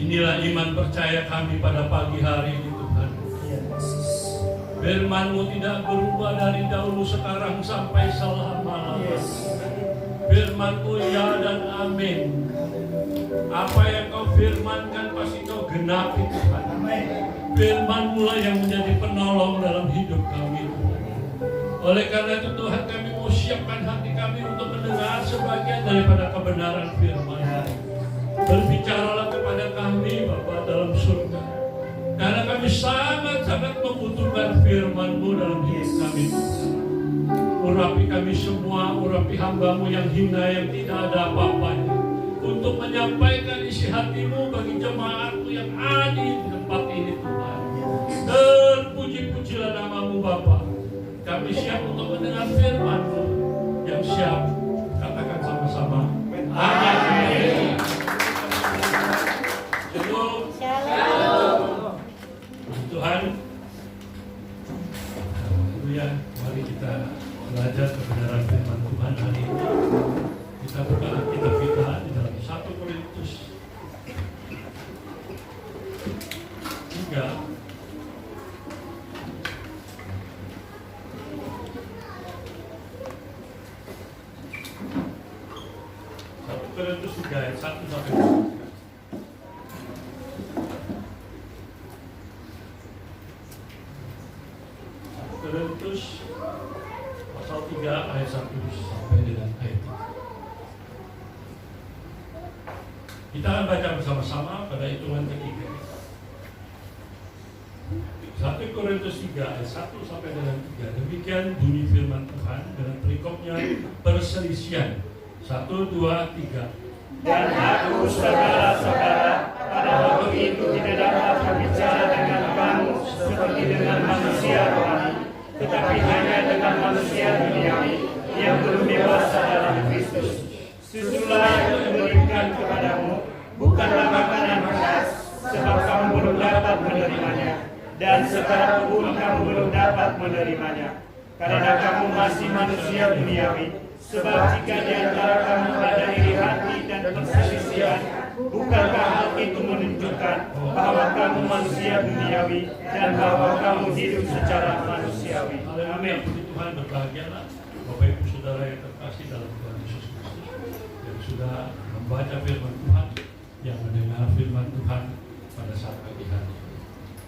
Inilah iman percaya kami pada pagi hari ini Tuhan. Firman-Mu tidak berubah dari dahulu, sekarang sampai selama-lamanya. Firman-Mu ya dan amin. Apa yang Kau firmankan pasti Kau genapi Tuhan. Firman-Mu lah yang menjadi penolong dalam hidup kami Tuhan. Oleh karena itu Tuhan, kami mau siapkan hati kami untuk mendengar sebagian daripada kebenaran firman. Berbicaralah kepada kami Bapa dalam surga, karena kami sangat-sangat membutuhkan firman-Mu dalam hidup kami. Urapi kami semua, urapi hamba-Mu yang hina, yang tidak ada apa-apanya, untuk menyampaikan isi hati-Mu bagi jemaat-Mu yang ada di tempat ini Tuhan. Terpuji-pujilah nama-Mu Bapa. Kami siap untuk mendengar firman-Mu. Yang siap, katakan sama-sama amin. Shalom. Tuhan, haleluya. Mari kita belajar kebenaran firman Tuhan hari ini. Kita buka Alkitab kita di dalam 1 Korintus 3. 1 Korintus 3 ayat 1 sampai 2. Korintus pasal 3 ayat 1 sampai dengan ayat 3. Kita akan baca bersama-sama pada hitungan ketiga. 1 Korintus 3 ayat 1 sampai dengan 3. Demikian bunyi firman Tuhan dengan perikopnya perselisihan. 1, 2, 3. Dan aku saudara-saudara pada waktu itu tidak dapat berbicara dengan kamu seperti dengan manusia rohani, tetapi hanya dengan manusia duniawi yang belum dewasa dalam Kristus. Susulah yang memberikan kepadamu bukanlah makanan keras, sebab kamu belum dapat menerimanya, dan sekarang pun kamu belum dapat menerimanya, karena kamu masih manusia duniawi. Sebab jika di antara kamu ada iri hati dan perselisihan, bukankah hal itu menunjukkan bahwa kamu manusia duniawi dan bahwa kamu hidup secara manusiawi? Amin. Tuhan, berbahagialah Bapak Ibu Saudara yang terkasih dalam Tuhan Yesus Kristus, yang sudah membaca firman Tuhan, yang mendengar firman Tuhan pada saat pagi hari.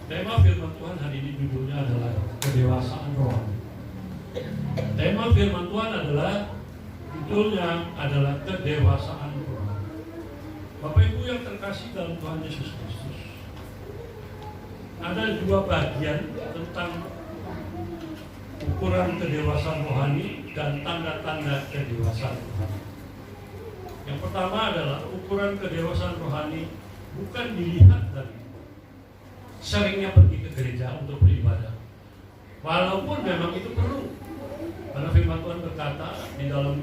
Tema firman Tuhan hari ini judulnya adalah kedewasaan rohani. Tema firman Tuhan adalah judulnya adalah kedewasaan rohani. Bapak Ibu yang terkasih dalam Tuhan Yesus Kristus, ada dua bagian tentang ukuran kedewasaan rohani dan tanda-tanda kedewasaan rohani. Yang pertama adalah ukuran kedewasaan rohani bukan dilihat dari seringnya pergi ke gereja untuk beribadah, walaupun memang itu perlu. Karena firman Tuhan berkata di dalam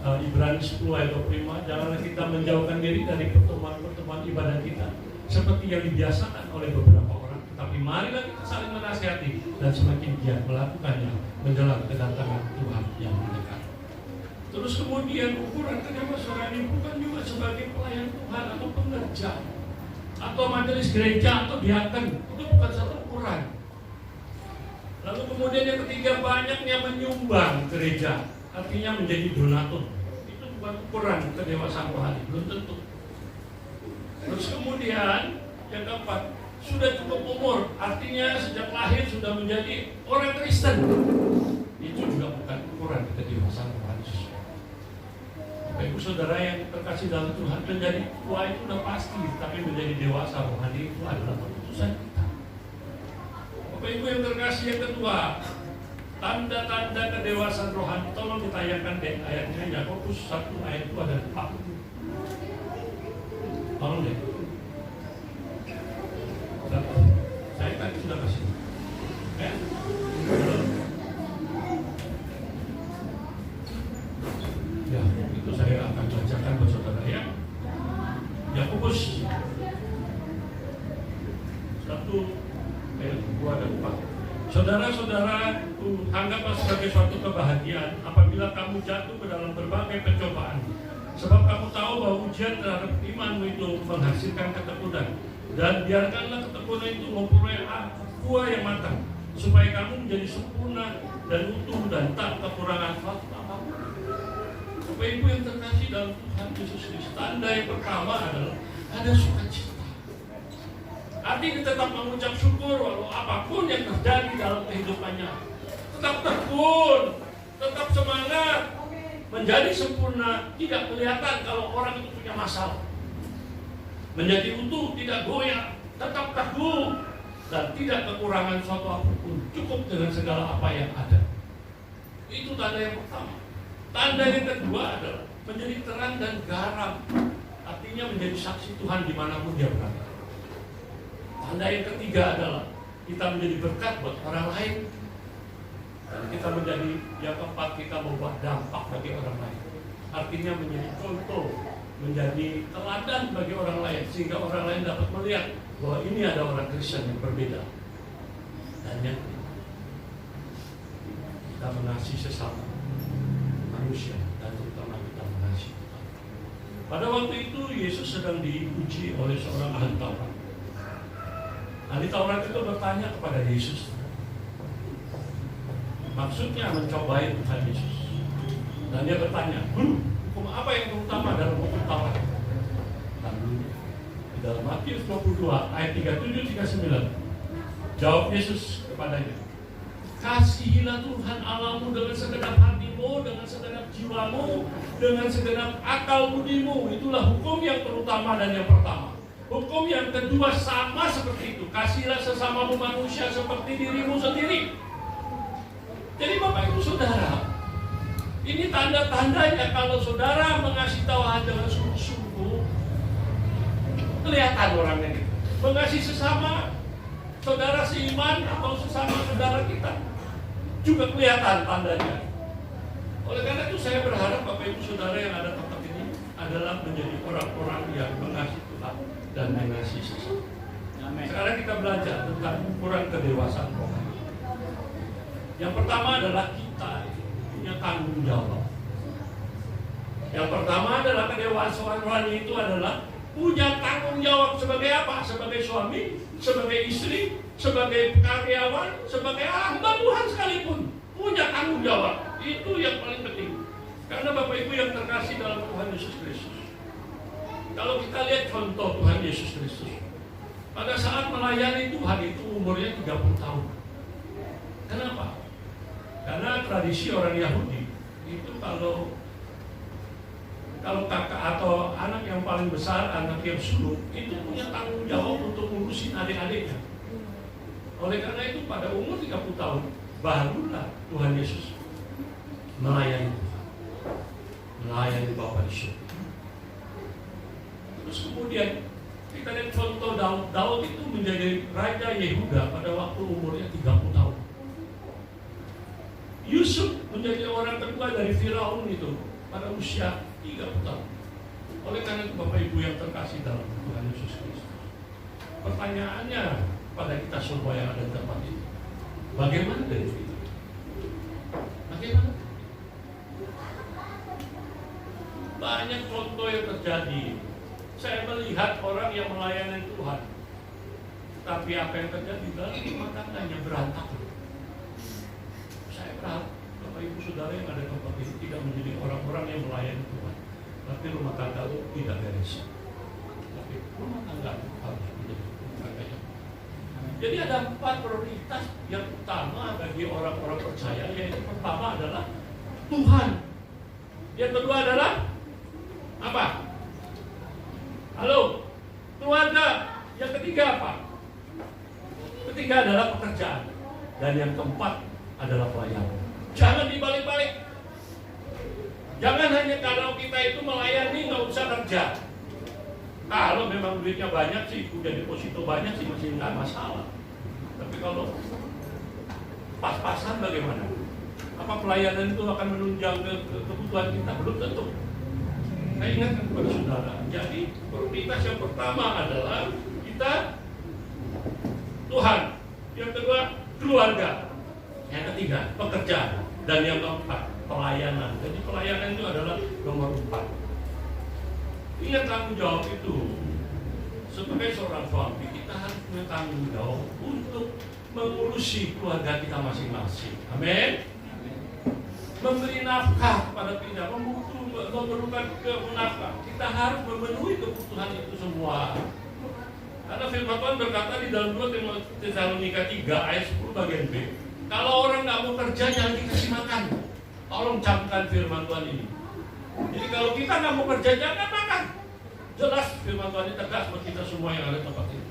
Ibrani 10 ayat 25, janganlah kita menjauhkan diri dari pertemuan-pertemuan ibadah kita seperti yang dibiasakan oleh beberapa orang, tetapi marilah kita saling menasihati dan semakin giat melakukannya menjelang kedatangan Tuhan yang mendekat. Terus kemudian ukuran kedewasaan ini bukan juga sebagai pelayan Tuhan atau pengerja atau majelis gereja atau diaken, itu bukan satu ukuran. Lalu kemudian yang ketiga, banyaknya menyumbang gereja, artinya menjadi donatur. Itu bukan ukuran kedewasaan rohani, belum tentu. Terus kemudian yang keempat, sudah cukup umur, artinya sejak lahir sudah menjadi orang Kristen. Itu juga bukan ukuran kedewasaan rohani. Bapak Ibu Saudara yang terkasih dalam Tuhan, menjadi tua itu sudah pasti, tapi menjadi dewasa rohani itu adalah keputusan kita. Bapak Ibu yang terkasih, yang kedua, tanda-tanda kedewasaan rohani. Tolong ditayangkan deh ayatnya, Yakobus 1 ayat 2 dan 4. Tolong deh. Saya tadi sudah kasih. Ya. Ya, itu saya akan bacakan buat saudara ya. Yakobus 1 ayat 2 dan 4. Saudara-saudara, anggaplah sebagai suatu kebahagiaan apabila kamu jatuh ke dalam berbagai pencobaan, Sebab kamu tahu bahwa ujian terhadap imanmu itu menghasilkan ketekunan. Dan biarkanlah ketekunan itu memperoleh buah yang matang, supaya kamu menjadi sempurna dan utuh dan tak kekurangan apa-apa. Bapak Ibu yang terkasih dalam Tuhan Yesus Kristus, tanda yang pertama adalah ada sukacita. Artinya tetap mengucap syukur walau apapun yang terjadi dalam kehidupannya. Tetap tekun, tetap semangat, menjadi sempurna, tidak kelihatan kalau orang itu punya masalah. Menjadi utuh, tidak goyah, tetap teguh, dan tidak kekurangan suatu apapun, cukup dengan segala apa yang ada. Itu tanda yang pertama. Tanda yang kedua adalah menjadi terang dan garam, artinya menjadi saksi Tuhan dimanapun dia berada. Tanda yang ketiga adalah kita menjadi berkat buat orang lain, dan kita menjadi yang keempat, kita membuat dampak bagi orang lain. Artinya menjadi contoh, menjadi teladan bagi orang lain, sehingga orang lain dapat melihat bahwa ini ada orang Kristen yang berbeda. Dan yang kita mengasihi sesama manusia, dan terutama kita mengasihi Tuhan. Pada waktu itu Yesus sedang diuji oleh seorang ahli Taurat. Ahli Taurat itu bertanya kepada Yesus, maksudnya mencobai Tuhan Yesus. Dan dia bertanya, Guru, hukum apa yang terutama dalam hukum Taurat? Lalu di dalam Matius 22 ayat 37-39, jawab Yesus kepadanya, kasihilah Tuhan Allahmu dengan segenap hatimu, dengan segenap jiwamu, dengan segenap akal budimu. Itulah hukum yang terutama dan yang pertama. Hukum yang kedua sama seperti itu, kasihilah sesamamu manusia seperti dirimu sendiri. Jadi Bapak Ibu Saudara, ini tanda-tandanya kalau saudara mengasihi Tuhan dengan sungguh-sungguh, kelihatan orangnya gitu. Mengasihi sesama saudara seiman atau sesama saudara kita juga kelihatan tandanya. Oleh karena itu saya berharap Bapak Ibu Saudara yang ada tempat ini adalah menjadi orang-orang yang mengasihi Tuhan dan mengasihi sesama. Sekarang kita belajar tentang ukuran kedewasaan rohani. Yang pertama adalah kita punya tanggung jawab. Yang pertama adalah kedewasaan rohani itu adalah punya tanggung jawab sebagai apa? Sebagai suami, sebagai istri, sebagai karyawan, sebagai hamba Tuhan sekalipun, punya tanggung jawab. Itu yang paling penting. Karena Bapak Ibu yang terkasih dalam Tuhan Yesus Kristus, kalau kita lihat contoh Tuhan Yesus Kristus, pada saat melayani Tuhan itu umurnya 30 tahun. Kenapa? Karena tradisi orang Yahudi itu kalau kakak atau anak yang paling besar, anak yang sulung, itu punya tanggung jawab untuk ngurusin adik-adiknya. Oleh karena itu pada umur 30 tahun barulah Tuhan Yesus melayani Tuhan, melayani Bapa di surga. Terus kemudian kita lihat contoh Daud. Daud itu menjadi raja Yehuda pada waktu umurnya 30 tahun. Yusuf menjadi orang kedua dari Firaun itu pada usia 30 tahun. Oleh karena itu Bapak Ibu yang terkasih dalam Tuhan Yesus Kristus, pertanyaannya pada kita semua yang ada di tempat ini, bagaimana dari itu? Bagaimana? Banyak contoh yang terjadi. Saya melihat orang yang melayani Tuhan, tapi apa yang terjadi dalam rumah tangganya berantakan. Saya berharap Bapak Ibu Saudara yang ada di tempat ini tidak menjadi orang-orang yang melayani Tuhan, tapi rumah tangga itu tidak beres. Tapi rumah tangga harus menjadi rumah tangga yang. Jadi ada 4 prioritas yang utama bagi orang-orang percaya, yaitu pertama adalah Tuhan. Yang kedua adalah apa? Halo, keluarga. Yang ketiga apa? Ketiga adalah pekerjaan. Dan yang keempat adalah pelayanan. Jangan dibalik-balik. Jangan hanya kalau kita itu melayani nggak usah kerja. Kalau memang duitnya banyak sih, udah deposito banyak sih masih nggak masalah. Tapi kalau pas-pasan bagaimana? Apa pelayanan itu akan menunjang kebutuhan kita? Belum tentu. Saya ingatkan kepada saudara. Jadi prioritas yang pertama adalah kita Tuhan. Yang kedua keluarga. Yang ketiga pekerjaan. Dan yang keempat pelayanan. Jadi pelayanan itu adalah nomor 4. Ingat tanggung jawab itu. Sebagai seorang suami, kita harus punya tanggung jawab untuk mengurusi keluarga kita masing-masing. Amin. Memberi nafkah kepada kita, memerlukan nafkah. Kita harus memenuhi kebutuhan itu semua. Karena firman Tuhan berkata di dalam 2 Tesalonika 3 ayat 10 bagian B, kalau orang nggak mau kerja jangan dikasih makan. Tolong camkan firman Tuhan ini. Jadi kalau kita nggak mau kerja jangan makan. Jelas firman Tuhan ini tegas buat kita semua yang ada di tempat ini.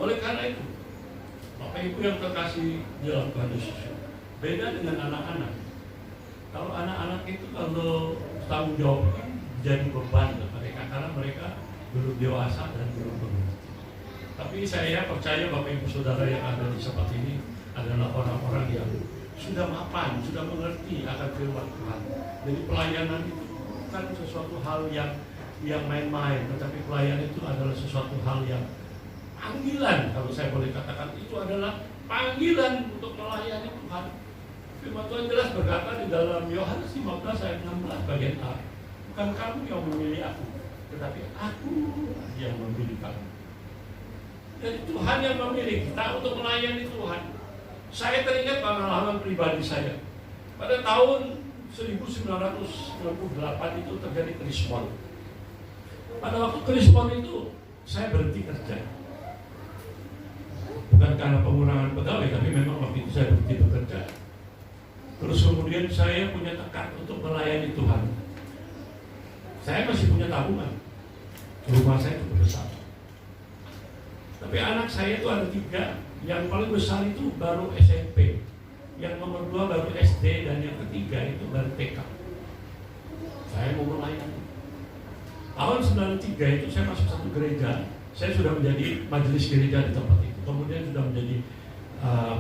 Oleh karena itu, Bapak Ibu yang terkasih di dalam Tuhan Yesus, beda dengan anak-anak. Kalau anak-anak itu kalau tanggung jawab jadi beban mereka karena mereka belum dewasa dan belum mengerti. Tapi saya percaya Bapak Ibu Saudara yang ada di tempat ini adalah orang-orang yang sudah mapan, sudah mengerti akan firman Tuhan. Jadi pelayanan itu bukan sesuatu hal yang main-main, tetapi pelayanan itu adalah sesuatu hal yang panggilan. Kalau saya boleh katakan itu adalah panggilan untuk melayani Tuhan. Firman Tuhan jelas berkata di dalam Yohanes 15 ayat 16 bagian A, bukan kamu yang memilih aku, tetapi aku yang memilih kamu. Jadi Tuhan yang memilih kita untuk melayani Tuhan. Saya teringat pengalaman pribadi saya. Pada tahun 1998 itu terjadi krismon. Pada waktu krismon itu saya berhenti kerja. Bukan karena pengurangan pegawai, tapi memang waktu itu saya berhenti bekerja. Terus kemudian saya punya tekad untuk melayani Tuhan. Saya masih punya tabungan. Rumah saya cukup besar. Tapi anak saya itu ada 3. Yang paling besar itu baru SMP. Yang nomor 2 baru SD. Dan yang ketiga itu baru TK. Saya mau melayani. Tahun 93 itu saya masuk satu gereja. Saya sudah menjadi majelis gereja di tempat itu. Kemudian sudah menjadi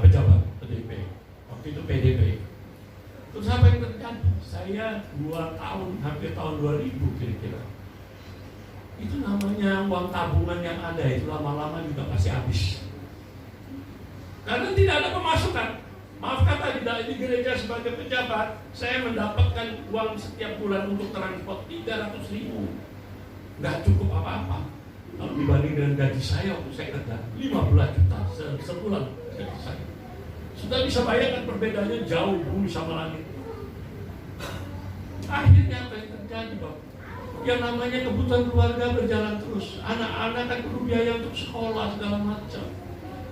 pejabat PDP. Waktu itu PDP. Terus apa yang terjadi? Saya 2 tahun, hampir tahun 2000 kira-kira. Itu namanya uang tabungan yang ada itu lama-lama juga pasti habis. Karena tidak ada pemasukan. Maaf kata di gereja sebagai pejabat, saya mendapatkan uang setiap bulan untuk transport 300.000. Nggak cukup apa-apa. Kalau dibanding dengan gaji saya waktu saya kerja 15 juta sebulan gaji saya. Sudah bisa bayangkan perbedaannya jauh bumi sama langit. Akhirnya apa yang terjadi, Bapak? Yang namanya kebutuhan keluarga berjalan terus. Anak-anak kan perlu biaya untuk sekolah segala macam.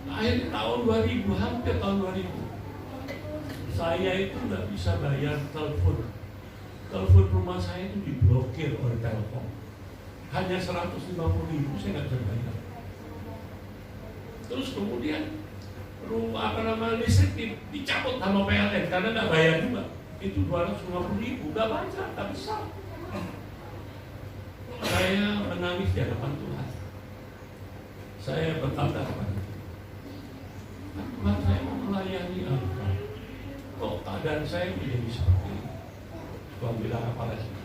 Akhirnya tahun 2000, hampir tahun 2000, saya itu nggak bisa bayar telepon. Telepon rumah saya itu diblokir oleh Telkom. Hanya 150.000 saya nggak bisa bayar. Terus kemudian listrik dicabut sama PLN karena nggak bayar juga. Itu 250.000, nggak baca, nggak bisa. Saya menangis di hadapan Tuhan. Saya berkata kepada Tuhan, saya mau melayani Engkau. Kok keadaan saya menjadi seperti ini? Tuhan bilang kepada saya,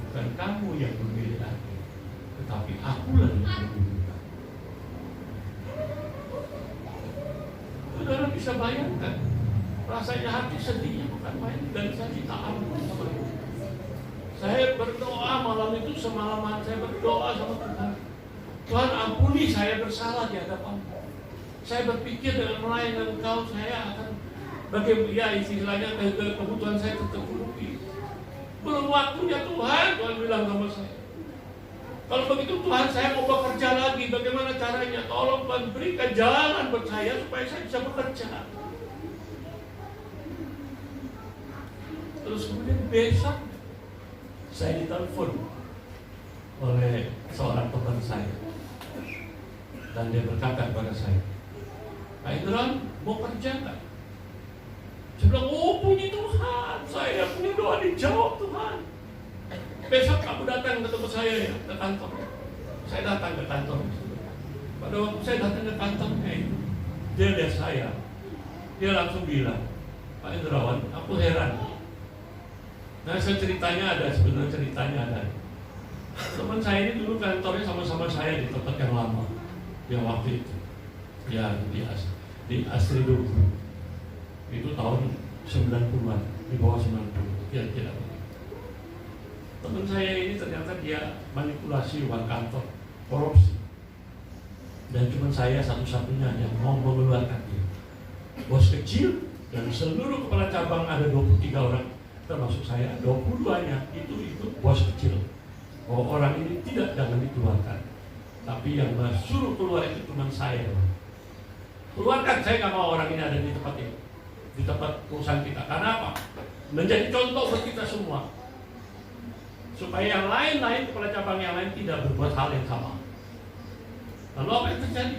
bukan kamu yang memilih aku, tetapi akulah yang memilih kamu. Saudara bisa bayangkan rasanya hati sedihnya bukan main, dan saya minta ampun sama Tuhan. Saya berdoa malam itu, semalaman saya berdoa sama Tuhan. Tuhan ampuni saya bersalah di hadapan-Mu. Saya berpikir dengan melayani Engkau saya akan bagaimana istilahnya kebutuhan saya terpenuhi. Belum waktunya Tuhan bilang sama saya. Kalau begitu Tuhan, saya mau bekerja lagi. Bagaimana caranya? Tolong Tuhan berikan jalan buat saya supaya saya bisa bekerja. Terus kemudian besok saya ditelepon oleh seorang teman saya. Dan dia berkata kepada saya, Pak Indra, mau kerja nggak? Saya bilang, oh puji Tuhan, saya punya doa dijawab Tuhan. Besok kamu datang ketemu saya ya, ke kantor. Saya datang ke kantor. Pada waktu saya datang ke kantornya itu, dia lihat saya. Dia langsung bilang, Pak Indrawan, aku heran. Nah, ceritanya ada, sebenarnya ceritanya ada. Teman saya ini dulu kantornya sama-sama saya di tempat yang lama, yang waktu itu, ya di Asri Duku. Itu tahun 90-an, di bawah 90, kira-kira. teman saya ini ternyata dia manipulasi uang kantor, korupsi. Dan cuma saya satu-satunya yang mau mengeluarkan dia. Bos kecil dan seluruh kepala cabang ada 23 orang, termasuk saya, 22-nya itu bos kecil. Bahwa orang ini tidak jangan dikeluarkan. Tapi yang suruh keluar itu cuma saya. Keluarkan, saya nggak mau orang ini ada di tempat ini, di tempat perusahaan kita. Karena apa? Menjadi contoh buat kita semua, supaya yang lain-lain, kepala cabang yang lain tidak berbuat hal yang sama. Lalu apa yang terjadi?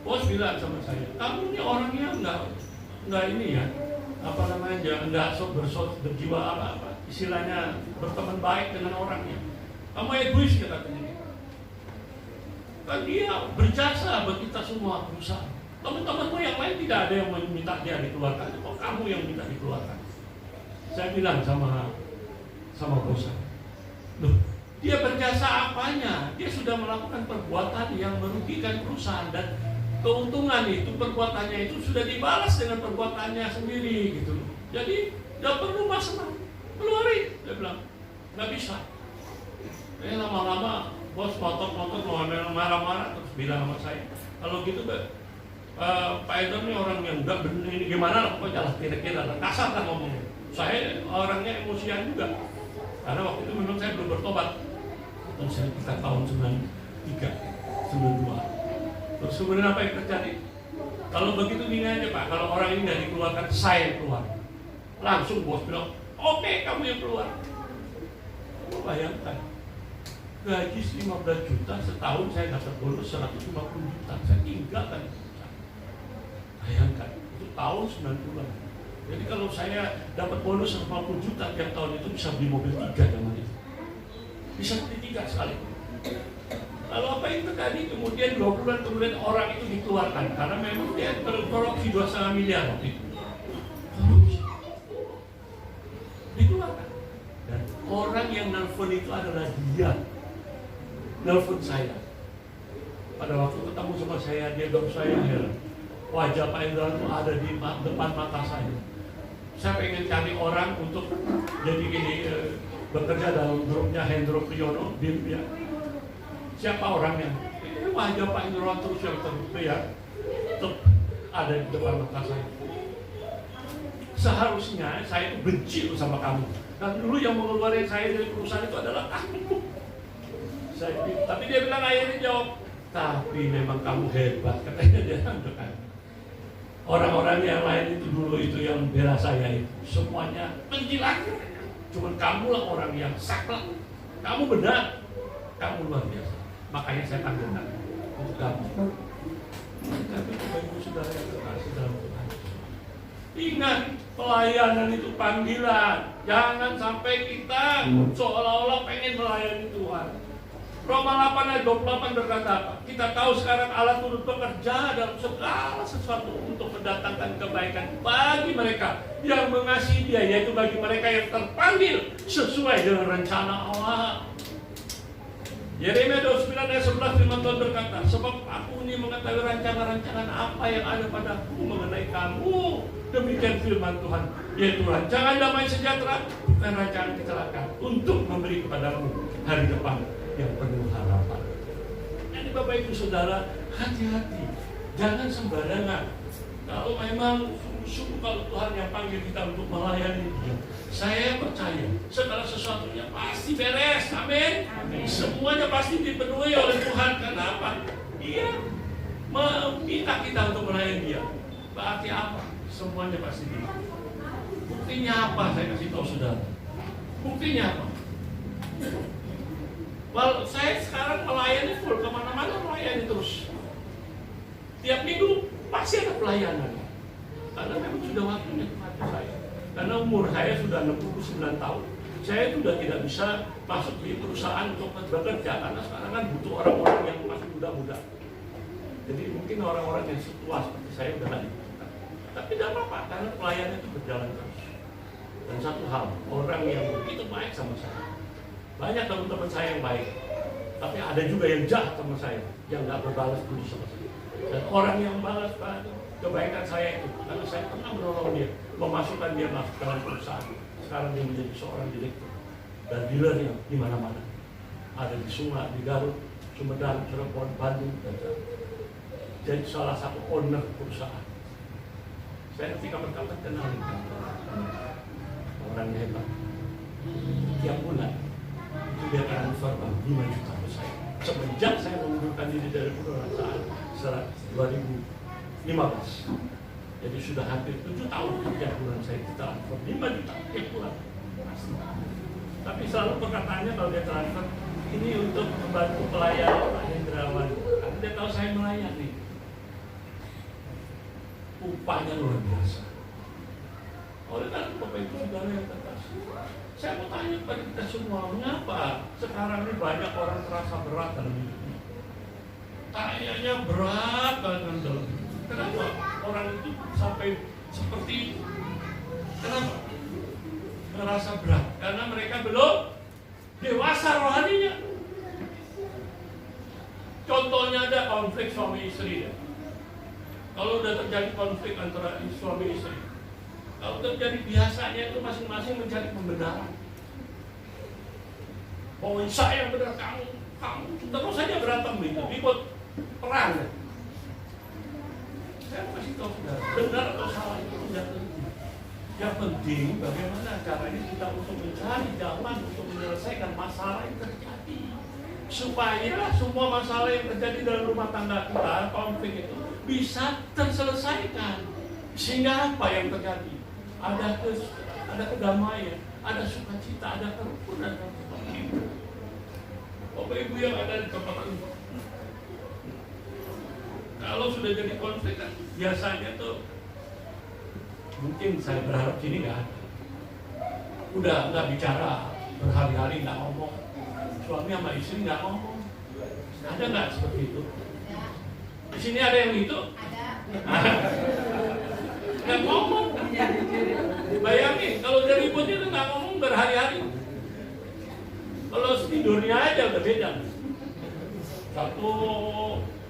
Bos bilang sama saya, kamu ini orangnya nggak ini ya, apa namanya, nggak berjiwa apa istilahnya berteman baik dengan orangnya. Kamu egois ya katanya. Kan dia berjasa buat kita semua perusahaan. Teman-temanmu yang lain tidak ada yang meminta dia dikeluarkan, kok kamu yang minta dikeluarkan? Saya bilang sama bos saya, loh, dia berjasa apanya? Dia sudah melakukan perbuatan yang merugikan perusahaan dan keuntungan itu, perbuatannya itu sudah dibalas dengan perbuatannya sendiri gitu. Jadi nggak perlu mas-mas keluarin, dia bilang nggak bisa. Lama-lama bos motot-motot marah-marah terus bilang sama saya, kalau gitu Pak Edon ini orang yang enggak benar ini gimana lah, pokoknya lah kira-kira lah, kasar lah ngomongnya. Saya orangnya emosian juga, karena waktu itu memang saya belum bertobat. Dan saya kita tahun 93, 92. Terus kemudian apa yang terjadi? Kalau begitu gini aja Pak, kalau orang ini nggak dikeluarkan, saya yang keluar. Langsung bos bilang, oke, kamu yang keluar. Kamu bayangkan, gaji 15 juta, setahun saya dapat bonus 150 juta, saya tinggalkan. Bayangkan, itu tahun 90-an. Jadi kalau saya dapat bonus 150 juta tiap tahun itu bisa beli mobil 3 zaman itu. Bisa beli 3 sekali. Lalu apa yang terjadi? Kemudian 2 bulan kemudian orang itu dikeluarkan karena memang dia korupsi 2,5 miliar waktu itu. Korupsi. Dikeluarkan. Dan orang yang nelfon itu adalah dia. Nelfon saya. Pada waktu ketemu sama saya, dia bilang saya heran. Wajah Pak Indra itu ada di depan mata saya. Saya pengen cari orang untuk jadi bekerja dalam grupnya Hendro Priyono, BIM ya. Siapa orangnya? Ini wajah Pak Indra terus yang terlihat ada di depan mata saya. Seharusnya saya itu benci sama kamu. Dan dulu yang mengeluarkan saya dari perusahaan itu adalah kamu. Tapi dia bilang akhirnya jawab, tapi memang kamu hebat, katanya dia kan. Orang-orang yang lain itu dulu itu yang bela saya itu semuanya penjilat. Cuman kamulah orang yang saklek. Kamu benar, kamu luar biasa. Makanya saya panggilkan untuk kamu. Tapi ibu saudara yang terkasih dalam Tuhan, ingat, pelayanan itu panggilan. Jangan sampai kita seolah-olah pengen melayani Tuhan. Roma 8 ayat 28 berkata apa? Kita tahu sekarang Allah turut bekerja dalam segala sesuatu untuk mendatangkan kebaikan bagi mereka yang mengasihi Dia, yaitu bagi mereka yang terpanggil sesuai dengan rencana Allah. Yeremia 29 ayat 11 firman Tuhan berkata, sebab aku ini mengetahui rancangan-rancangan apa yang ada padaku mengenai kamu. Demikian firman Tuhan, yaitu rancangan damai sejahtera, bukan rancangan kecelakaan, untuk memberi kepadamu hari depan yang penuh harapan. Jadi Bapak Ibu Saudara, hati-hati, jangan sembarangan. Kalau memang sungguh kalau Tuhan yang panggil kita untuk melayani Dia, saya percaya segala sesuatunya pasti beres. Amin. Semuanya pasti dipenuhi oleh Tuhan. Kenapa? Dia meminta kita untuk melayani Dia. Berarti apa? Semuanya pasti dipenuhi. Buktinya apa? Saya kasih tahu saudara. Buktinya apa? Well, saya sekarang melayani full, kemana-mana melayani terus. Tiap minggu pasti ada pelayanan. Karena memang sudah waktunya kepada saya. Karena umur saya sudah 69 tahun. Saya sudah tidak bisa masuk di perusahaan untuk bekerja. Karena sekarang kan butuh orang-orang yang masih muda-muda. Jadi mungkin orang-orang yang setua seperti saya sudah tidak dibutuhkan. Tapi tidak apa-apa, karena pelayanan itu berjalan terus. Dan satu hal, orang yang begitu baik sama saya. Banyak teman-teman saya yang baik, tapi ada juga yang jahat sama saya, yang nggak berbalas budi sama saya. Dan orang yang balas kebaikan saya itu, karena saya pernah menolong dia, memasukkan dia masuk dalam perusahaan. sekarang dia menjadi seorang direktur dan dealernya di mana-mana. Ada di Sungai, di Garut, Sumedang, Cirebon, Bandung, dan jadi salah satu owner perusahaan. Saya nanti kapan-kapan kenal orangnya hebat. Tiap bulan itu dia transfer 5 juta ke saya. Semenjak saya mengundurkan diri dari perusahaan setelah 2015. Jadi sudah hampir 7 tahun tiap bulan saya transfer 5 juta tiap bulan. Tapi selalu perkataannya kalau dia transfer ini untuk membantu pelayan Pak Hendrawan. Karena dia tahu saya melayani. Upahnya luar biasa. Oleh karena Bapak Ibu Saudara yang terkasih, saya mau tanya kepada kita semua, mengapa sekarang ini banyak orang terasa berat dalam hidupnya? Kayaknya berat banget dalam hidup. Kenapa orang itu sampai seperti itu? Kenapa? Merasa berat karena mereka belum dewasa rohaninya. Contohnya ada konflik suami istri ya. Kalau udah terjadi konflik antara suami istri, kalau terjadi biasanya itu masing-masing mencari pembenaran. Oh saya yang benar, kamu terus saja berantem itu, ribut perang. Saya mau kasih tahu saudara, benar atau salah itu tidak penting. Yang penting bagaimana caranya kita untuk mencari jalan untuk menyelesaikan masalah yang terjadi. Supaya semua masalah yang terjadi dalam rumah tangga kita, konflik itu bisa terselesaikan. Sehingga apa yang terjadi? Ada kedamaian, ada sukacita, ada kerukunan dan seperti itu. Bapak Ibu yang ada di tempat ini, kalau sudah jadi konflik kan biasanya tuh mungkin saya berharap sini nggak ada. Udah nggak bicara berhari-hari nggak ngomong, suami sama istri nggak ngomong. Ada nggak seperti itu? Di sini ada yang itu? Ada. Nggak ngomong. Bayangin kalau udah ribut itu nggak ngomong berhari-hari. Kalau tidurnya aja udah beda. Satu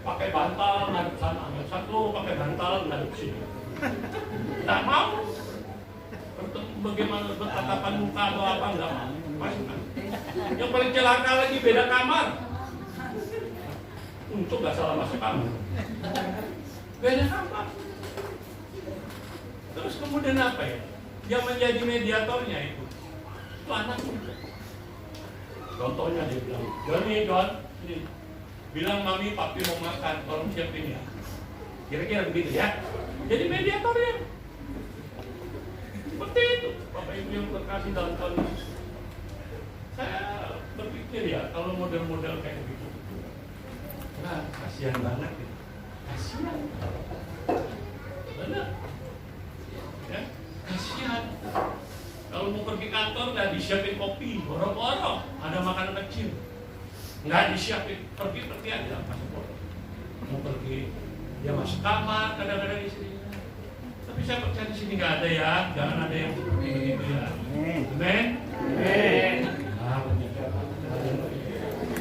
pakai bantal ngadep sana, satu pakai bantal ngadep sini. Nggak mau. Bagaimana bertatapan muka atau apa nggak mau. Pasti. Yang paling celaka lagi beda kamar. Untuk nggak salah masuk kamar. Beda kamar. Terus kemudian apa ya? Yang menjadi mediatornya itu anak muda. Contohnya dia bilang, John, ini bilang mami papi mau makan, tolong siapin ya. Kira-kira begitu ya. Jadi mediatornya. Seperti itu, Bapak Ibu yang terkasih dalam tahun ini. Saya berpikir ya, kalau model-model kayak gitu, nah kasihan banget ya. Kasihan. Benar. Ya, kasihan. Kalau mau pergi kantor nggak disiapin kopi, boro-boro ada makanan kecil, nggak disiapin, pergi aja masuk boro. Mau pergi, dia masuk kamar, kadang-kadang istrinya. Tapi saya percaya di sini nggak ada ya, jangan ada yang seperti itu ya. Amen.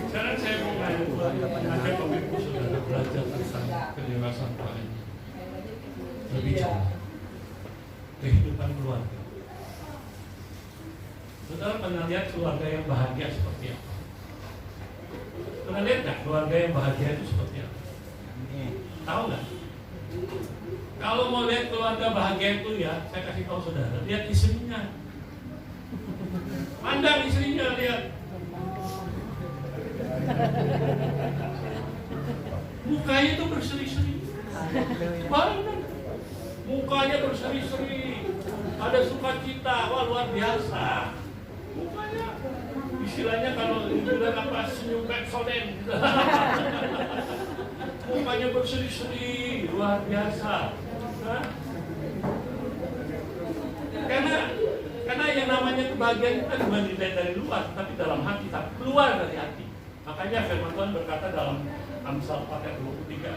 Sekarang saya mau ngajak Bapak Ibu Saudara belajar tentang kedewasaan rohani. Berbicara kehidupan keluarga. Saudara pernah lihat keluarga yang bahagia seperti apa? Pernah lihat nggak keluarga yang bahagia itu seperti apa? Tahu nggak? Kalau mau lihat keluarga bahagia itu ya, saya kasih tahu saudara, lihat istrinya. Pandang istrinya, lihat. Mukanya itu berseri-seri. Banget. Mukanya berseri-seri. Ada sukacita, wah luar biasa. Mukanya, istilahnya kalau dibilang apa, senyum Pepsodent. Mukanya berseri-seri, luar biasa. Nah, karena yang namanya kebahagiaan itu kan bukan dilihat dari luar, tapi dalam hati, tapi keluar dari hati. Makanya firman Tuhan berkata dalam Amsal 4:23,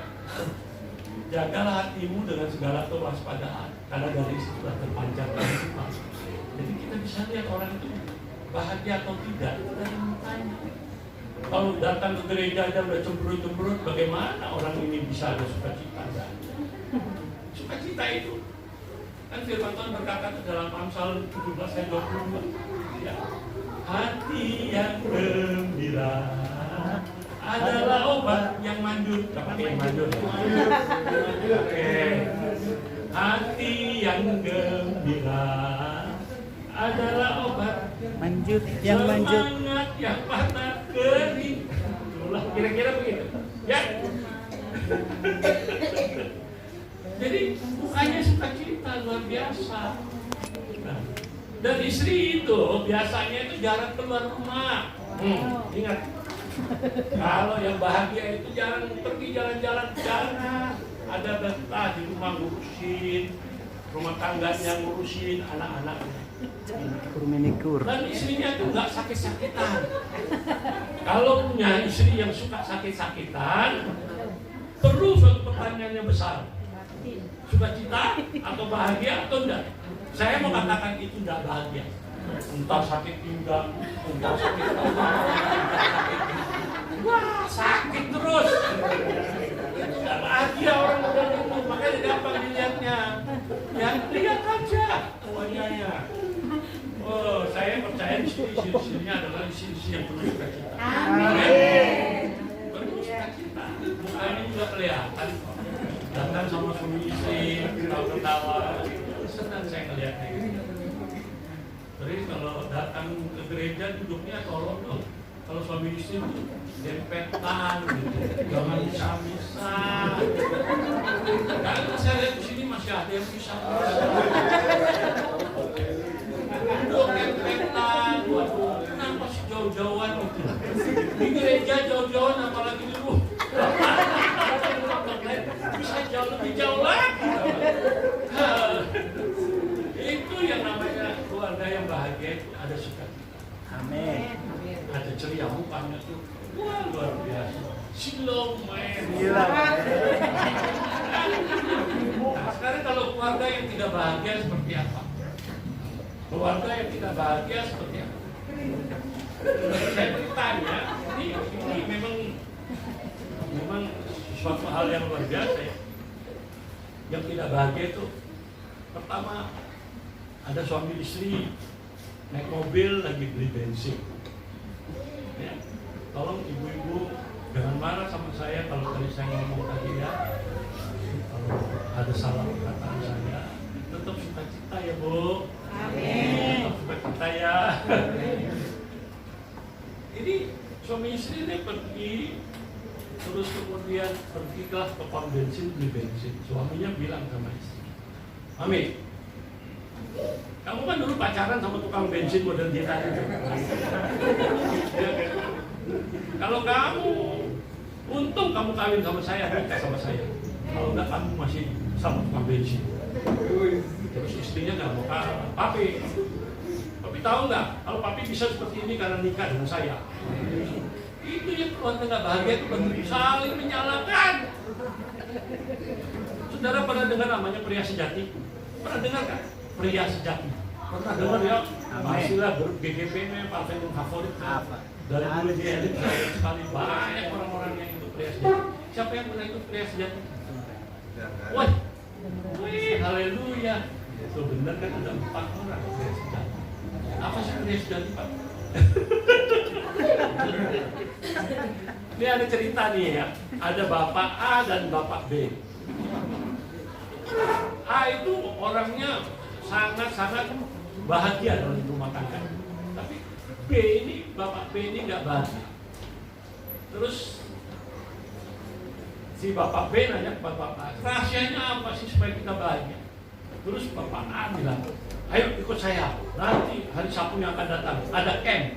jagalah hatimu dengan segala kewaspadaan, karena dari situlah terpancar kehidupan. Jadi kita bisa lihat orang itu bahagia atau tidak dari mukanya. Kalau datang ke gereja aja udah cemberut-cemberut, bagaimana orang ini bisa ada sukacita? Sukacita itu Kan firman Tuhan berkata dalam Amsal 17 ayat 22. Ya. Hati yang gembira adalah obat yang manjur. Pakai yang manjur. Oke. Hati yang gembira adalah obat Manjut, yang manjut. semangat yang patah kering. Itulah kira-kira begitu. Ya. Jadi bukannya sukacita luar biasa. Nah, dan istri itu biasanya itu jarang keluar rumah. Ingat, kalau yang bahagia itu jarang pergi jalan-jalan, jarang. Ada betah di rumah ngurusin rumah tangganya, ngurusin anak-anaknya. Minikur. Dan istrinya itu nggak sakit-sakitan. Kalau punya istri yang suka sakit-sakitan, perlu suatu pertanyaan yang besar. Sukacita atau bahagia atau enggak? Saya mau katakan itu enggak bahagia. Entah sakit pinggang, entah sakit apa. Wah, sakit terus. Enggak bahagia orang udah itu, makanya gampang dilihatnya. Ya, lihat aja wajahnya. Oh, saya percaya di sini istri-istrinya adalah istri-istri yang penuh sukacita. Amin. Penuh sukacita. Mukanya juga kelihatan. Datang sama suami istri, ketawa-ketawa, senang saya ngeliatnya gitu. Terus kalau datang ke gereja duduknya tolong dong. Kalau suami istri itu dempetan gitu, jangan bisa-bisa. Karena saya lihat di sini masih ada yang bisa. Duduk dempetan, waduh, kenapa sih jauh-jauhan gitu? Di gereja jauh-jauhan apalagi di rumah. Bisa jauh lebih jauh lagi. Itu yang namanya keluarga yang bahagia itu ada sukacita. Amin. Ada ceria mukanya tuh, wah luar biasa. Shalom man. Nah, sekarang kalau keluarga yang tidak bahagia seperti apa? Keluarga yang tidak bahagia seperti apa? Saya bertanya, ini memang suatu hal yang luar biasa ya. Yang tidak bahagia itu pertama ada suami istri naik mobil lagi beli bensin. Ya, tolong ibu-ibu jangan marah sama saya kalau tadi saya ngomong tadi ya. Kalau ada salah perkataan saya, tetap sukacita ya Bu. Amin. Tetap sukacita ya. Ini suami istri ini pergi. Terus kemudian pergilah ke pom bensin beli bensin. Suaminya bilang sama istri, Mami, kamu kan dulu pacaran sama tukang bensin model dia tadi. Kalau kamu untung kamu kawin sama saya, nikah sama saya. Kalau enggak kamu masih sama tukang bensin. Terus istrinya nggak mau kalah. Papi tahu nggak? Kalau papi bisa seperti ini karena nikah dengan saya. Itu yang keluarga nggak bahagia itu begitu saling menyalahkan. Saudara pernah dengar namanya pria sejati? Pernah dengar kan? Pria sejati. Pernah dengar ya? Masihlah BGP-nya partai yang favorit. Dari dulu di elit sekali banyak orang-orang yang ikut pria sejati. Siapa yang pernah ikut pria sejati? Wah, wih, haleluya. Itu benar kan ada 4 orang pria sejati. Apa sih pria sejati Pak? Ini ada cerita nih ya, ada Bapak A dan Bapak B. A itu orangnya sangat-sangat bahagia dalam rumah tangga. Tapi B ini, Bapak B ini nggak bahagia. Terus si Bapak B nanya ke Bapak A, rahasianya apa sih supaya kita bahagia? Terus Bapak A bilang, ayo ikut saya, nanti hari Sabtu yang akan datang ada camp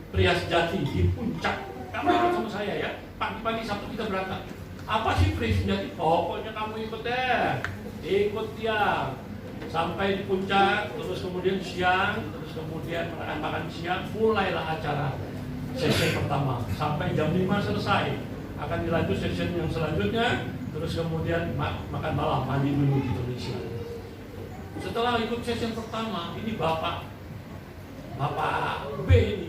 pria sejati di puncak. Kamu ikut sama saya ya, pagi-pagi Sabtu kita berangkat. Apa sih pria sejati? Pokoknya kamu ikut deh, ikut dia sampai di puncak, terus kemudian siang, terus kemudian makan siang, mulailah acara sesi pertama sampai jam 5 selesai. Akan dilanjut sesi yang selanjutnya, terus kemudian makan malam, mandi dulu gitu Indonesia. Setelah ikut sesi yang pertama, ini Bapak B ini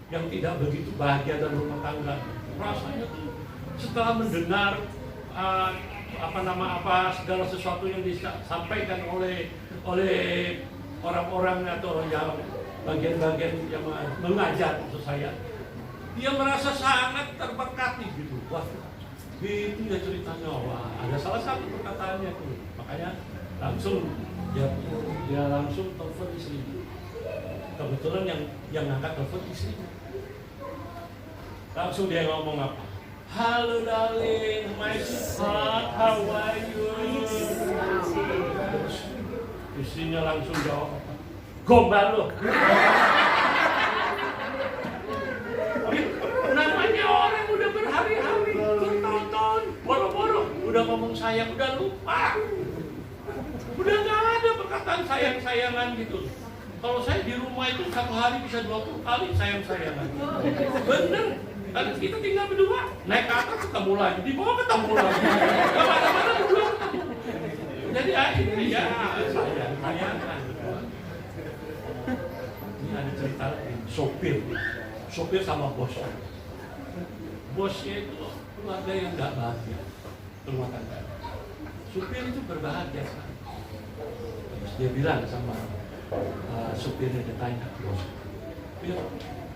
yang tidak begitu bahagia dalam rumah tangga. Rasanya tuh setelah mendengar segala sesuatu yang disampaikan oleh oleh orang-orang atau yang bagian-bagian yang mengajar maksud saya, dia merasa sangat terberkati gitu. Wah, itu ya ceritanya. Wah, ada salah satu perkataannya tuh. Makanya langsung dia langsung telepon istrinya. Kebetulan yang ngangkat telepon istrinya. Langsung dia ngomong apa? Halo darling, my sweetheart, how are you? Istrinya langsung jawab apa? Gombal lo. Namanya orang udah berhari-hari, bertonton, boro-boro, udah ngomong sayang, udah lupa. Udah gak ada perkataan sayang-sayangan gitu. Kalau saya di rumah itu satu hari bisa 20 kali sayang-sayangan. Bener. Karena kita tinggal berdua, naik ke atas ketemu lagi, di bawah ketemu lagi. Kemana-mana berdua ketemu. Jadi akhirnya ya sayang-sayangan. Ini ada cerita sopir sama bosnya. Bosnya itu keluarga yang gak bahagia, rumah tangga. Supir itu berbahagia sekali. Terus dia bilang sama supirnya, dia tanya ke bos,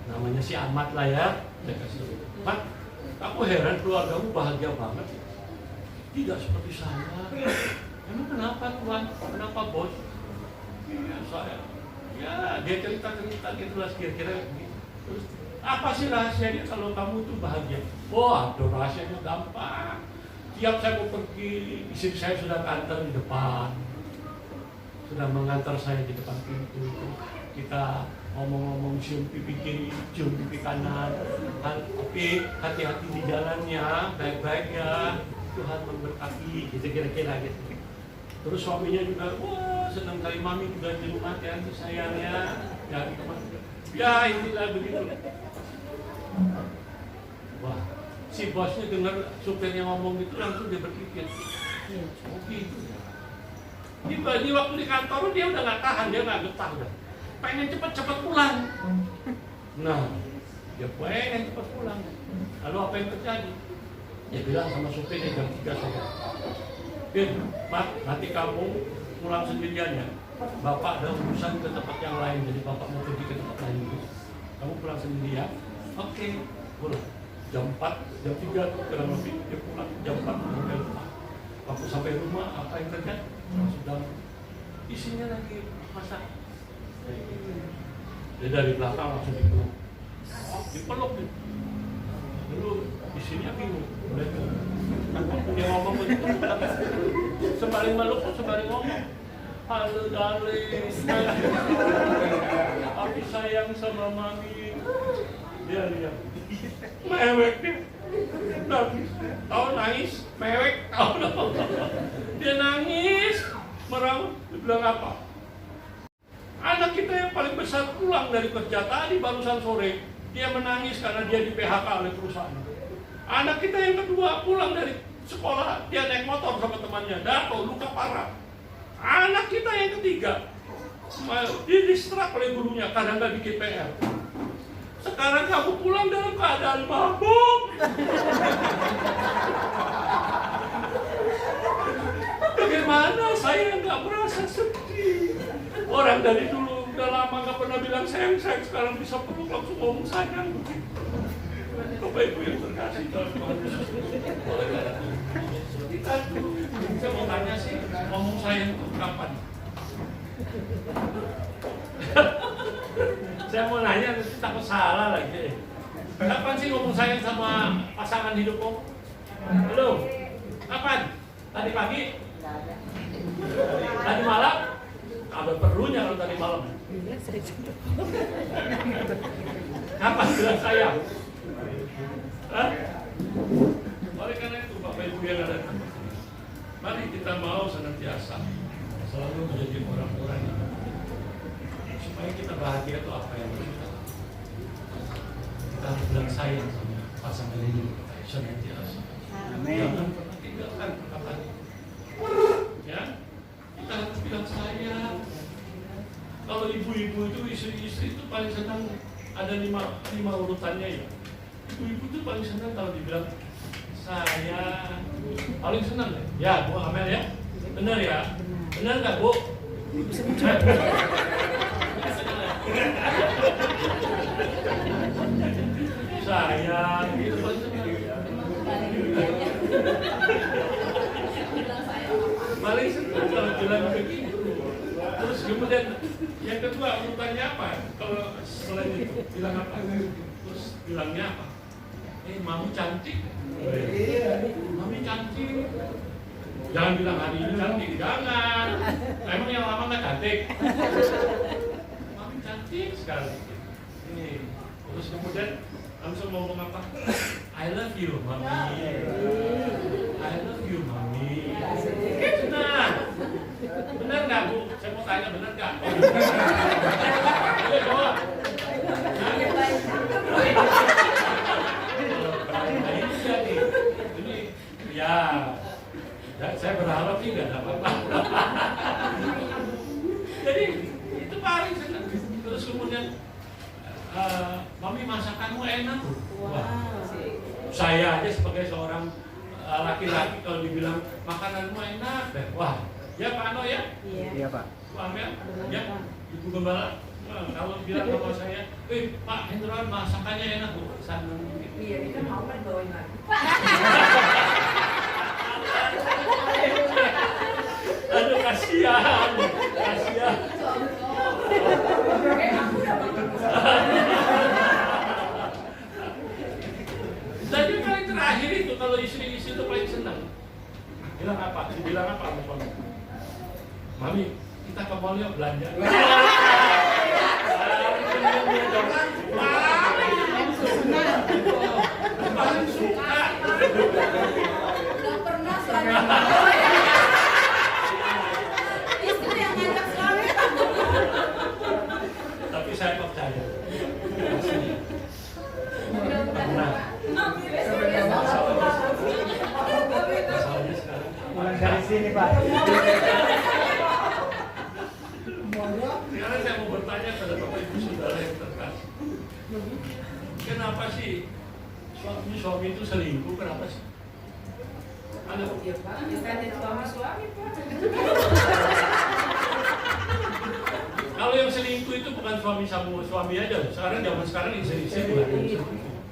namanya si Ahmad lah ya, dia kasih tahu, Pak, aku heran keluargamu bahagia banget. Tidak seperti saya. Emang kenapa Tuan? Kenapa bos? Iya saya. Ya dia cerita gitu lah kira-kira gitu. Terus apa sih rahasianya kalau kamu tuh bahagia? Wah, ada rahasianya gampang. Tiap saya mau pergi, istri saya sudah kantor di depan, sudah mengantar saya di depan pintu. Kita ngomong-ngomong cium pipi kiri, cium pipi kanan. Tapi hati-hati di jalannya, baik-baik ya. Tuhan memberkati, gitu kira-kira gitu. Terus suaminya juga, wah senang kali mami juga di rumah ya, sayangnya. Ya inilah begitu. Wah, si bosnya dengar supirnya ngomong gitu langsung dia berpikir, oh gitu ya. Di waktu di kantor dia udah nggak tahan, dia nggak betah udah. Pengen cepet-cepet pulang. Nah, dia pengen cepet pulang. Lalu apa yang terjadi? Dia bilang sama supirnya jam 3 sore. Mak, nanti kamu pulang sendirian ya. Bapak ada urusan ke tempat yang lain, jadi bapak mau pergi ke tempat lain dulu. Kamu pulang sendirian? Oke, pulang. Jam 4, jam 3 kurang lebih dia pulang. Jam 4 sampai rumah. Waktu sampai rumah apa yang terjadi? Sudah isinya lagi masak. Dia dari belakang langsung dipeluk gitu. Dulu isinya bingung. Dia ngomong begitu, sembari meluk, sembari ngomong. Halo darling, aku sayang sama mami. Dia lihat, mewek dia. Tahu nangis, mewek, tahu dong. Dia nangis, meraung, dia bilang apa? Anak kita yang paling besar pulang dari kerja tadi barusan sore, dia menangis karena dia di PHK oleh perusahaan. Anak kita yang kedua pulang dari sekolah, dia naik motor sama temannya, jatuh, luka parah. Anak kita yang ketiga, dia diserak oleh gurunya karena nggak bikin PR. Sekarang kamu pulang dalam keadaan mabuk. Bagaimana saya nggak merasa sedih? Orang dari dulu udah lama nggak pernah bilang sayang, sekarang bisa peluk langsung ngomong sayang. Bapak Ibu yang terkasih dalam saya mau tanya sih, ngomong sayang itu kapan? Saya mau nanya, takut salah lagi. Kapan sih ngomong sayang sama pasangan hidupmu? Belum? Kapan? Tadi pagi? Tadi malam? Ada perlunya kalau tadi malam. Kapan bilang sayang? Hah? Oleh karena itu Bapak Ibu yang ada, mari kita mau senantiasa selalu menjadi orang-orang yang supaya kita bahagia itu apa yang harus kita lakukan. Kita harus bilang sayang sama pasangan hidup kita senantiasa. Jangan pernah tinggalkan perkataan itu. Ya, kita harus bilang sayang. Kalau ibu-ibu itu istri-istri itu paling senang ada lima urutannya ya. Ibu-ibu itu paling senang kalau dibilang sayang, paling senang ya. Ya, Bu Amel ya, benar ya, benar nggak Bu? Sayang gitu. Paling senang kalau bilang begitu. Terus kemudian yang kedua urutannya apa? Kalau selain itu bilang apa? Terus bilangnya apa? Mami cantik. Mami cantik. Jangan bilang hari ini cantik, jangan. Emang yang lama nggak cantik? Mami cantik sekali. Terus kemudian langsung ngomong apa? I love you, mami. I love you, mami. Benar. Benar nggak, Bu? Saya mau tanya, benar nggak? Ayo jawab. Nah, ini dia nih. Ini, ya. Saya berharap sih nggak ada apa-apa. Jadi itu paling senang. Terus kemudian mami masakanmu enak. Wah, saya aja sebagai seorang laki-laki kalau dibilang makananmu enak, wah, ya Pak Ano ya? Iya Pak. Pak Amel, ya, Ibu Gembala. Kalau bilang sama saya, Pak Hendron masakannya enak, Bu. Senang. Iya, kita mau kan bawain lagi. Aduh, kasihan. Dan yang paling terakhir itu kalau istri-istri itu paling senang. Bilang apa? Dibilang apa? Mami, kita ke mall yuk belanja. Paling suka. Gak pernah suami istri yang ngajak suami. Tapi saya percaya. Pernah. Masalahnya sekarang. Mulai dari sini Pak. Sekarang saya mau bertanya pada Bapak Ibu Saudara yang terkasih. Kenapa sih suami itu selingkuh? Kenapa sih? Ada Ya Pak, kita ada suami Pak. kalau yang selingkuh itu bukan suami sama suami aja. Sekarang zaman sekarang istri-istri juga ada yang selingkuh.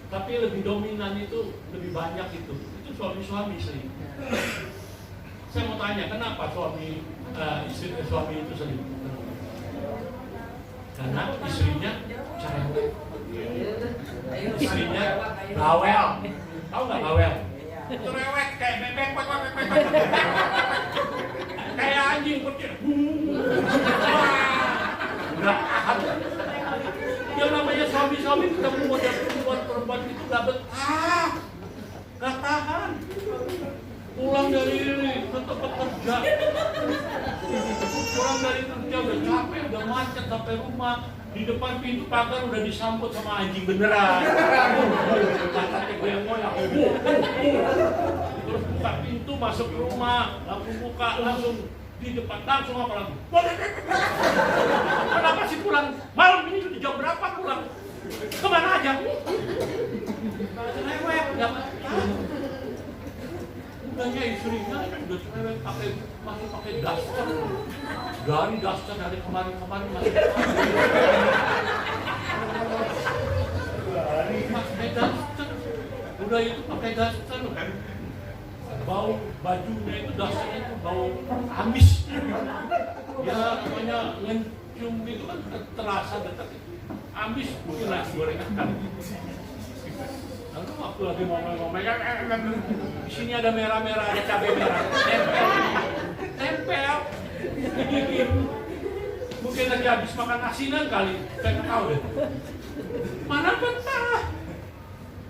Tapi lebih dominan itu lebih banyak itu suami-suami selingkuh. Saya mau tanya, kenapa suami itu selingkuh? Karena istrinya cerewet. Istrinya bawel. Tahu nggak bawel? Cerewet kayak bebek, kayak anjing kecil. Nggak ada. Yang namanya suami-suami ketemu model perempuan itu nggak betah, nggak tahan. Pulang dari ini tetap bekerja. Pulang dari kerja udah capek, udah macet sampai rumah. Di depan pintu pagar udah disambut sama anjing beneran. Kakaknya goyang-goyang. Terus buka pintu masuk ke rumah, lampu buka langsung di depan langsung apa lagi? Kenapa sih pulang? Malam ini sudah jam berapa pulang? Kemana aja? Cerewet, nggak betah. Udahnya istrinya udah cerewet masih pakai daster. Dari daster dari kemarin-kemarin masih pakai daster. Udah itu pakai daster kan. Bau bajunya itu dasternya itu bau amis. Ya namanya ngencium itu kan terasa dekat itu. Amis mungkin nasi gorengan kan. Lalu waktu lagi ngomong-ngomong, di sini ada merah-merah, ada cabai merah, tempel. Mungkin lagi habis makan asinan kali, saya nggak tahu deh. Mana betah?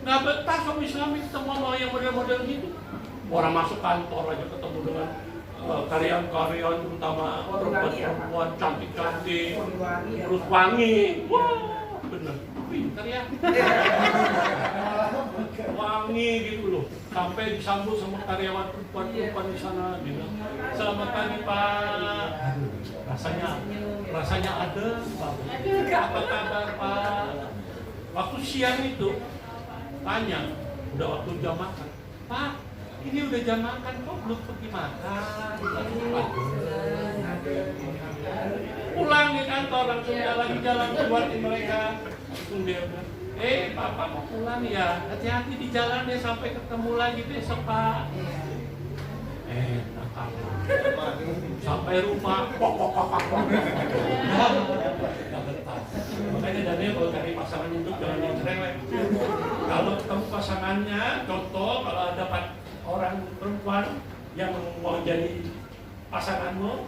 Nggak betah suami-suami ketemu sama yang model-model gitu. Orang masuk kantor aja ketemu dengan karyawan-karyawan, terutama perempuan cantik-cantik, terus wangi. Wah, bener, pinter ya. Wangi gitu loh, sampai disambut sama karyawan perempuan di sana bilang, selamat pagi Pak. Rasanya ada Pak. Apa kabar Pak? Waktu siang itu tanya, udah waktu jam makan, Pak, ini udah jam makan kok belum pergi makan? Pulang di kantor langsung jalan keluarin mereka. Langsung dia bilang, papa mau pulang ya, hati-hati di jalan ya sampai ketemu lagi besok pak. Nakal. Sampai rumah, nggak betah. Makanya Daniel kalau cari pasangan hidup jangan yang cerewet. Kalau ketemu pasangannya, contoh kalau ada orang perempuan yang mau jadi pasanganmu,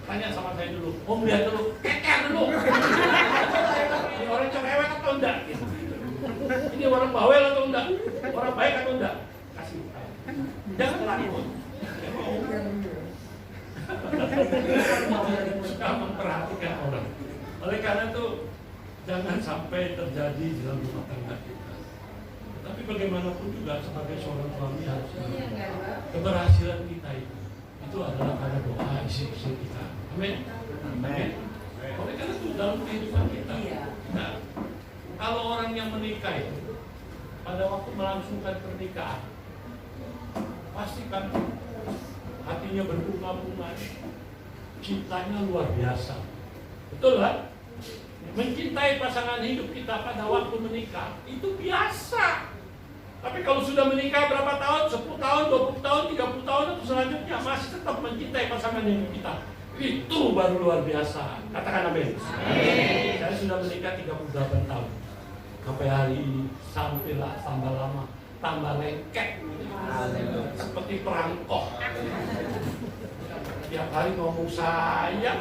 tanya sama saya dulu, lihat dulu, keker dulu. Ini orang cerewet atau enggak? Ini orang bawel atau enggak? Orang baik atau enggak? Kasih tahu. Jangan takut. Suka memperhatikan orang. Oleh karena itu jangan sampai terjadi dalam rumah tangga kita. Tapi bagaimanapun juga sebagai seorang suami harus keberhasilan kita itu adalah karena doa istri-istri kita. Amin. Amin. Oleh karena itu dalam kehidupan kita. Nah, kalau orang yang menikah itu pada waktu melangsungkan pernikahan pastikan hatinya berbunga-bunga, cintanya luar biasa. Betul kan? Mencintai pasangan hidup kita pada waktu menikah itu biasa. Tapi kalau sudah menikah berapa tahun, 10 tahun, 20 tahun, 30 tahun atau selanjutnya masih tetap mencintai pasangan hidup kita, itu baru luar biasa. Katakan amin. Saya sudah menikah 38 tahun. Sampai hari ini, sampailah tambah lama, tambah lengket, seperti perangkok. Tiap hari ngomong sayang.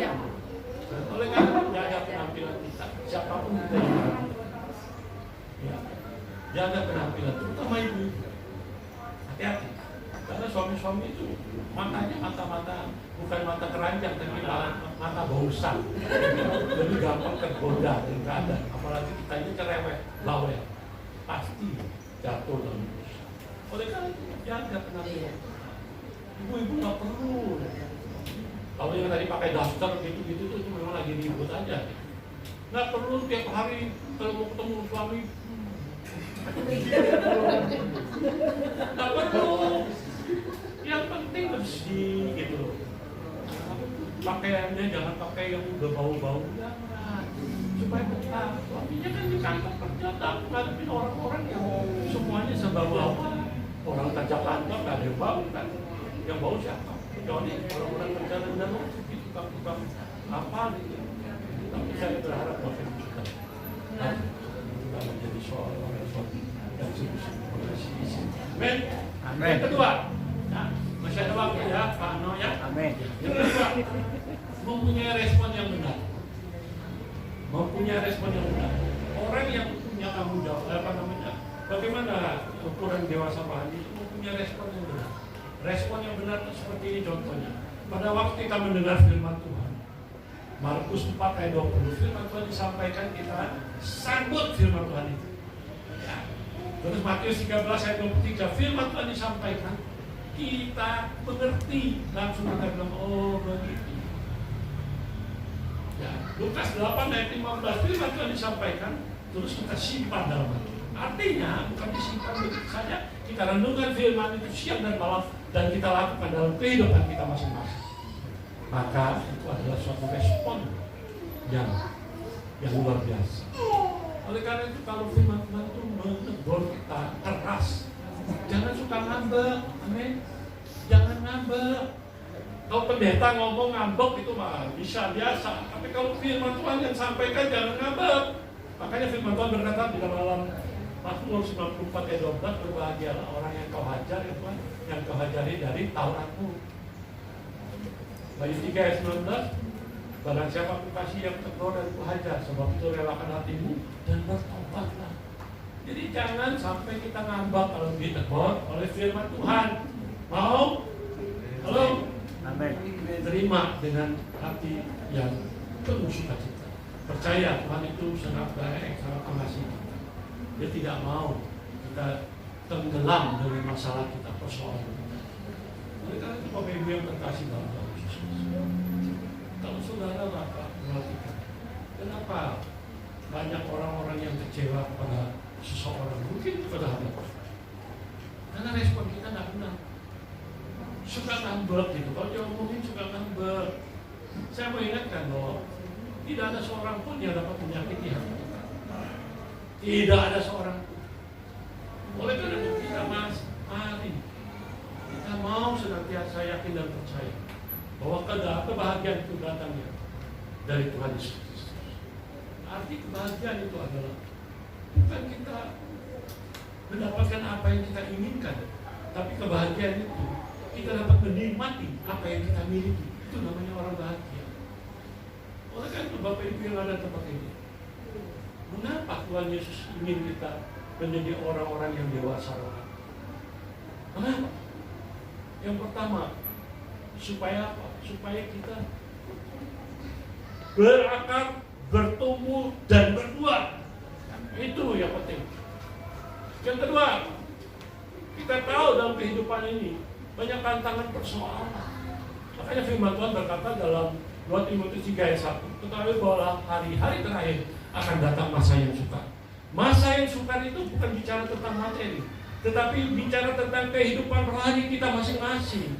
Oleh karena jaga penampilan kita, siapapun kita ya, jaga penampilan, terutama ibu. Hati-hati, karena suami-suami itu matanya mata-mata bukan mata keranjang, tapi mata bosan. Jadi gampang tergoda dan keadaan. Apalagi kita ini cerewet, bawel, pasti jatuh dalam dosa. Oleh karena itu jaga penampilan. Ibu-ibu nggak perlu. Kalau yang tadi pakai daster gitu-gitu itu memang lagi ribut aja. Nggak perlu tiap hari kalau mau ketemu suami. Nggak perlu. Yang penting bersih gitu loh. Pakaiannya jangan pakai yang udah bau-bau, jangan. Supaya betah. Suaminya kan di kantor kerja, tapi ngadepin orang-orang yang semuanya serba bau. Orang kerja kantor nggak ada yang bau kan? Yang bau siapa? Kecuali orang-orang kerja dan gitu, tukang apa gitu. Tapi saya berharap bahwa kita menjadi seorang suami yang sungguh-sungguh mengasihi. Amin. Yang kedua, nah, masih ada waktu ya, Pak Ano ya. Amin. Yang kedua, mempunyai respon yang benar. Mempunyai respon yang benar. Orang yang punya tanggung jawab, bagaimana ukuran dewasa Pak Andi itu mempunyai respon yang benar. Respon yang benar itu seperti ini contohnya. Pada waktu kita mendengar firman Tuhan, Markus 4 ayat 20, firman Tuhan disampaikan, kita sambut firman Tuhan itu. Ya. Terus Matius 13 ayat 23, firman Tuhan disampaikan, kita mengerti, langsung kita bilang, oh begitu. Ya. Lukas 8 ayat 15, firman Tuhan disampaikan, terus kita simpan dalam hati. Artinya bukan disimpan begitu saja, kita renungkan firman itu siang dan malam dan kita lakukan dalam kehidupan kita masing-masing. Maka itu adalah suatu respon yang luar biasa. Oleh karena itu kalau firman Tuhan itu menegur kita keras, jangan suka ngambek, amin. Jangan ngambek. Kalau pendeta ngomong ngambek itu mah bisa biasa, tapi kalau firman Tuhan yang sampaikan jangan ngambek. Makanya firman Tuhan berkata di dalam Mazmur 94 ayat 12, berbahagialah orang yang kau hajar ya Tuhan, yang kau hajari dari Tauratmu. Bayi 3 ayat 19, barang siapa ku kasih yang tegur dan ku hajar, sebab itu relakan hatimu dan bertobatlah. Jadi jangan sampai kita ngambak kalau ditegur oleh firman Tuhan. Mau? Halo? Amin. Terima dengan hati yang penuh sukacita. Percaya Tuhan itu sangat baik, sangat mengasihi kita. Dia tidak mau kita tenggelam dari masalah kita, persoalan kita. Oleh karena itu Bapak Ibu yang terkasih dalam Tuhan Yesus. Kalau saudara Bapak perhatikan, kenapa banyak orang-orang yang kecewa kepada seseorang, mungkin kepada hamba? Karena respon kita nggak benar. Suka ngambek gitu, kalau dia ngomongin suka ngambek. Saya mau ingatkan bahwa tidak ada seorang pun yang dapat menyakiti hati kita. Tidak ada seorang pun. Oleh karena itu kita mari kita mau senantiasa yakin dan percaya bahwa kebahagiaan itu datangnya dari Tuhan Yesus Kristus. Arti kebahagiaan itu adalah bukan kita mendapatkan apa yang kita inginkan, tapi kebahagiaan itu kita dapat menikmati apa yang kita miliki. Itu namanya orang bahagia. Oleh karena itu Bapak Ibu yang ada di tempat ini, mengapa Tuhan Yesus ingin kita menjadi orang-orang yang dewasa rohani? Kenapa? Yang pertama, supaya apa? Supaya kita berakar, bertumbuh, dan berbuah. Itu yang penting. Yang kedua, kita tahu dalam kehidupan ini banyak tantangan persoalan. Makanya firman Tuhan berkata dalam 2 Timotius 3 ayat 1, ketahui bahwa hari-hari terakhir akan datang masa yang sukar. Masa yang sukar itu bukan bicara tentang materi, tetapi bicara tentang kehidupan rohani kita masing-masing.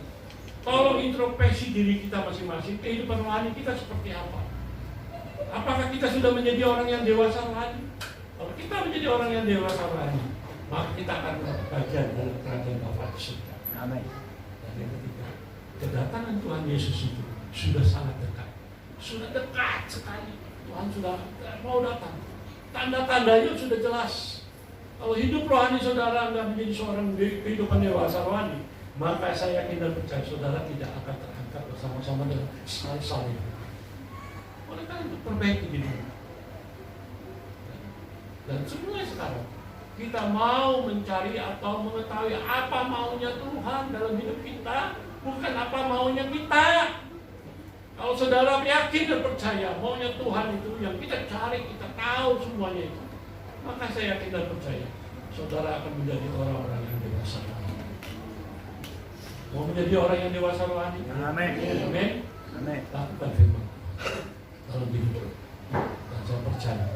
Tolong introspeksi diri kita masing-masing, kehidupan rohani kita seperti apa? Apakah kita sudah menjadi orang yang dewasa rohani? Kalau kita menjadi orang yang dewasa rohani, maka kita akan mendapat bagian dalam kerajaan Bapa di surga. Amin. Dan yang ketiga, kedatangan Tuhan Yesus itu sudah sangat dekat. Sudah dekat sekali. Tuhan sudah mau datang. Tanda-tandanya sudah jelas. Kalau hidup rohani saudara nggak menjadi seorang kehidupan dewasa rohani, maka saya yakin dan percaya saudara tidak akan terangkat bersama-sama dengan salib. Oleh karena itu perbaiki diri. Dan semua sekarang kita mau mencari atau mengetahui apa maunya Tuhan dalam hidup kita, bukan apa maunya kita. Kalau saudara yakin dan percaya maunya Tuhan itu yang kita cari, kita tahu semuanya itu, maka saya yakin dan percaya saudara akan menjadi orang-orang yang dewasa rohani. Mau menjadi orang yang dewasa rohani? Amin. Amin. Amin. Lakukan firman dalam hidup, dan saya percaya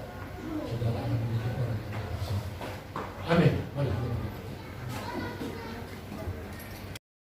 saudara akan menjadi orang yang dewasa. Amin.